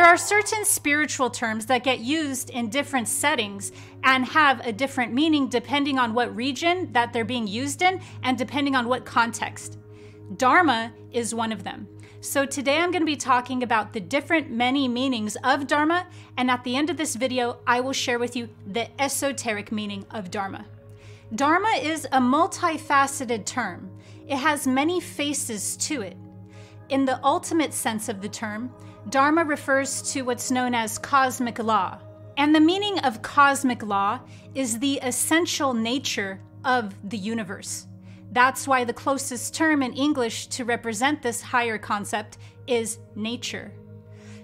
There are certain spiritual terms that get used in different settings and have a different meaning depending on what region that they're being used in and depending on what context. Dharma is one of them. So today I'm going to be talking about the different many meanings of Dharma, and at the end of this video, I will share with you the esoteric meaning of Dharma. Dharma is a multifaceted term. It has many faces to it. In the ultimate sense of the term, Dharma refers to what's known as cosmic law. And the meaning of cosmic law is the essential nature of the universe. That's why the closest term in English to represent this higher concept is nature.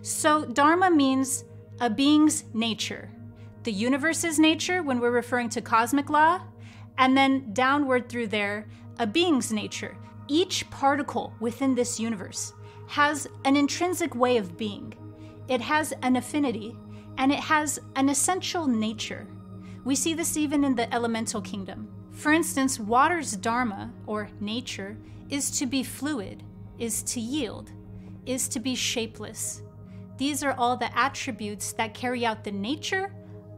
So Dharma means a being's nature, the universe's nature when we're referring to cosmic law, and then downward through there, a being's nature. Each particle within this universe has an intrinsic way of being. It has an affinity, and it has an essential nature. We see this even in the elemental kingdom. For instance, water's dharma, or nature, is to be fluid, is to yield, is to be shapeless. These are all the attributes that carry out the nature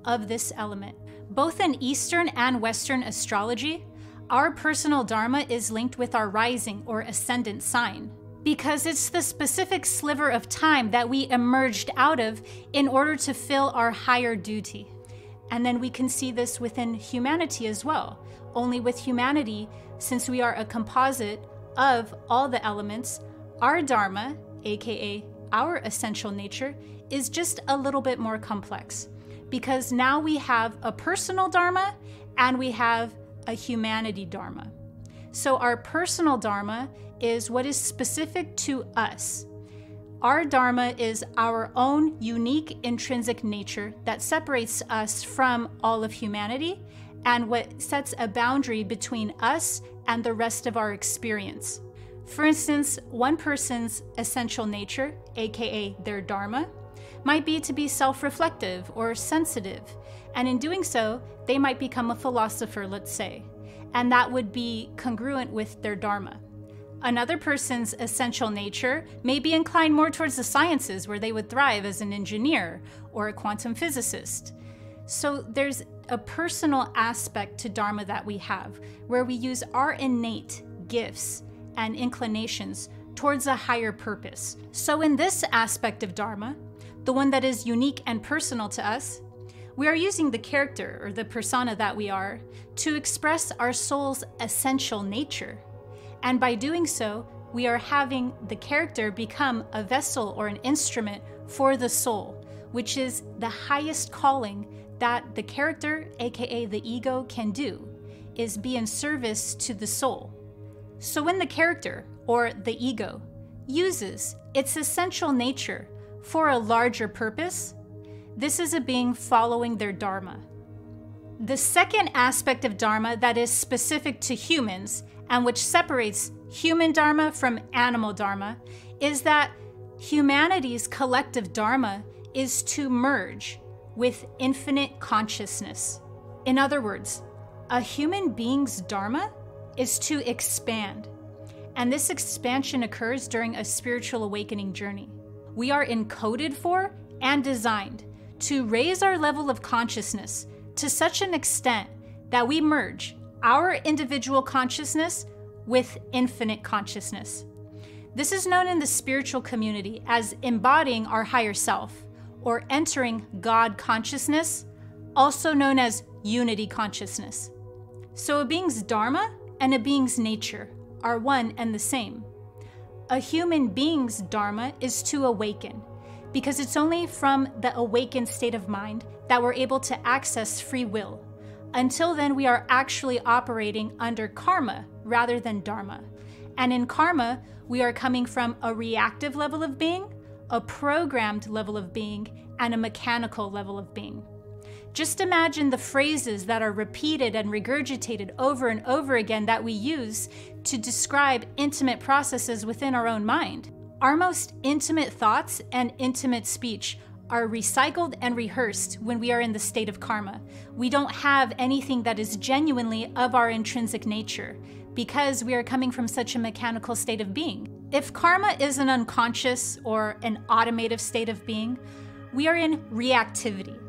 of this element. Both in Eastern and Western astrology, our personal dharma is linked with our rising or ascendant sign, because it's the specific sliver of time that we emerged out of in order to fill our higher duty. And then we can see this within humanity as well. Only with humanity, since we are a composite of all the elements, our dharma, aka our essential nature, is just a little bit more complex. Because now we have a personal dharma and we have a humanity dharma. So our personal dharma is what is specific to us. Our dharma is our own unique intrinsic nature that separates us from all of humanity and what sets a boundary between us and the rest of our experience. For instance, one person's essential nature, aka their dharma, might be to be self-reflective or sensitive, and in doing so, they might become a philosopher, let's say, and that would be congruent with their dharma. Another person's essential nature may be inclined more towards the sciences, where they would thrive as an engineer or a quantum physicist. So there's a personal aspect to dharma that we have, where we use our innate gifts and inclinations towards a higher purpose. So in this aspect of dharma, the one that is unique and personal to us, we are using the character or the persona that we are to express our soul's essential nature. And by doing so, we are having the character become a vessel or an instrument for the soul, which is the highest calling that the character, aka the ego, can do, is be in service to the soul. So when the character, or the ego, uses its essential nature for a larger purpose, this is a being following their dharma. The second aspect of dharma that is specific to humans and which separates human dharma from animal dharma is that humanity's collective dharma is to merge with infinite consciousness. In other words, a human being's dharma is to expand, and this expansion occurs during a spiritual awakening journey. We are encoded for and designed to raise our level of consciousness to such an extent that we merge our individual consciousness with infinite consciousness. This is known in the spiritual community as embodying our higher self, or entering God consciousness, also known as unity consciousness. So a being's dharma and a being's nature are one and the same. A human being's dharma is to awaken, because it's only from the awakened state of mind that we're able to access free will. Until then, we are actually operating under karma rather than dharma. And in karma, we are coming from a reactive level of being, a programmed level of being, and a mechanical level of being. Just imagine the phrases that are repeated and regurgitated over and over again that we use to describe intimate processes within our own mind. Our most intimate thoughts and intimate speech are recycled and rehearsed when we are in the state of karma. We don't have anything that is genuinely of our intrinsic nature because we are coming from such a mechanical state of being. If karma is an unconscious or an automative state of being, we are in reactivity.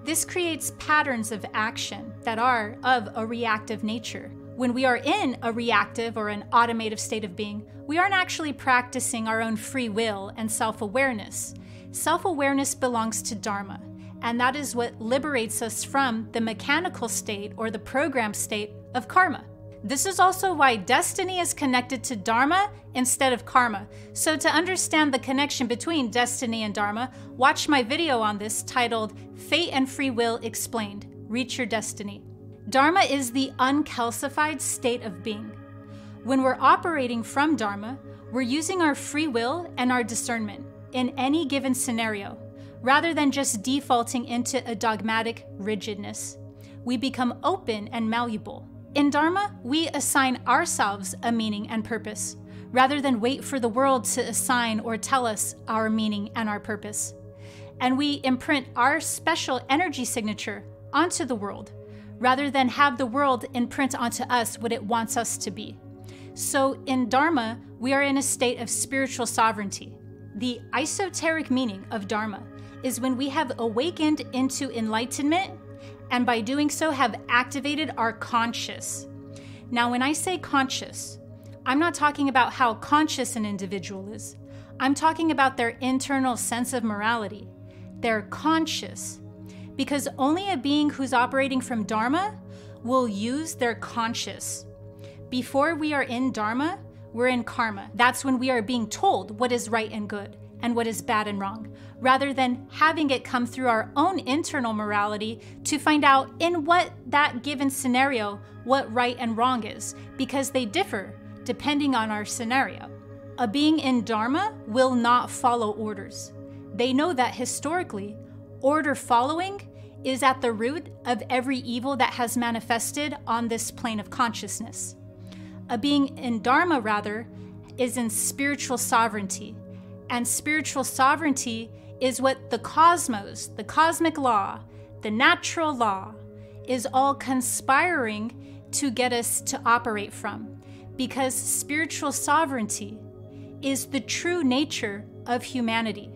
This creates patterns of action that are of a reactive nature. When we are in a reactive or an automative state of being, we aren't actually practicing our own free will and self-awareness. Self-awareness belongs to Dharma, and that is what liberates us from the mechanical state or the programmed state of karma. This is also why destiny is connected to Dharma instead of karma. So to understand the connection between destiny and Dharma, watch my video on this titled Fate and Free Will Explained, Reach Your Destiny. Dharma is the uncalcified state of being. When we're operating from Dharma, we're using our free will and our discernment in any given scenario, rather than just defaulting into a dogmatic rigidness. We become open and malleable. In Dharma, we assign ourselves a meaning and purpose, rather than wait for the world to assign or tell us our meaning and our purpose. And we imprint our special energy signature onto the world, rather than have the world imprint onto us what it wants us to be. So in Dharma, we are in a state of spiritual sovereignty. The esoteric meaning of Dharma is when we have awakened into enlightenment, and by doing so have activated our conscious. Now, when I say conscious, I'm not talking about how conscious an individual is. I'm talking about their internal sense of morality. They're conscious, because only a being who's operating from Dharma will use their conscious. Before we are in Dharma, we're in karma. That's when we are being told what is right and good and what is bad and wrong, rather than having it come through our own internal morality to find out in what that given scenario, what right and wrong is, because they differ depending on our scenario. A being in Dharma will not follow orders. They know that historically, order following is at the root of every evil that has manifested on this plane of consciousness. A being in Dharma, rather, is in spiritual sovereignty. And spiritual sovereignty is what the cosmos, the cosmic law, the natural law, is all conspiring to get us to operate from. Because spiritual sovereignty is the true nature of humanity.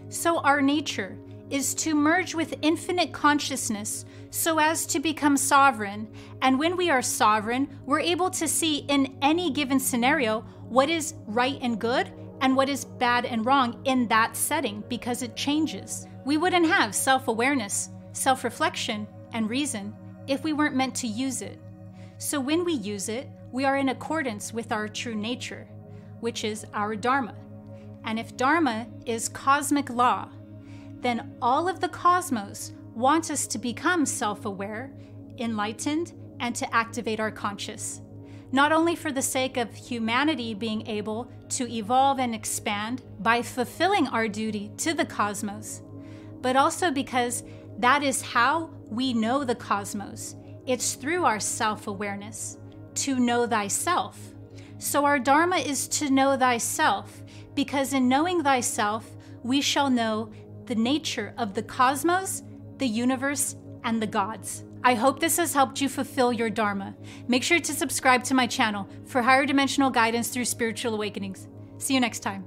So our nature is to merge with infinite consciousness so as to become sovereign. And when we are sovereign, we're able to see in any given scenario what is right and good and what is bad and wrong in that setting, because it changes. We wouldn't have self-awareness, self-reflection, and reason if we weren't meant to use it. So when we use it, we are in accordance with our true nature, which is our Dharma. And if Dharma is cosmic law, then all of the cosmos want us to become self-aware, enlightened, and to activate our conscious. Not only for the sake of humanity being able to evolve and expand by fulfilling our duty to the cosmos, but also because that is how we know the cosmos. It's through our self-awareness, to know thyself. So our Dharma is to know thyself, because in knowing thyself, we shall know the nature of the cosmos, the universe, and the gods. I hope this has helped you fulfill your Dharma. Make sure to subscribe to my channel for higher dimensional guidance through spiritual awakenings. See you next time.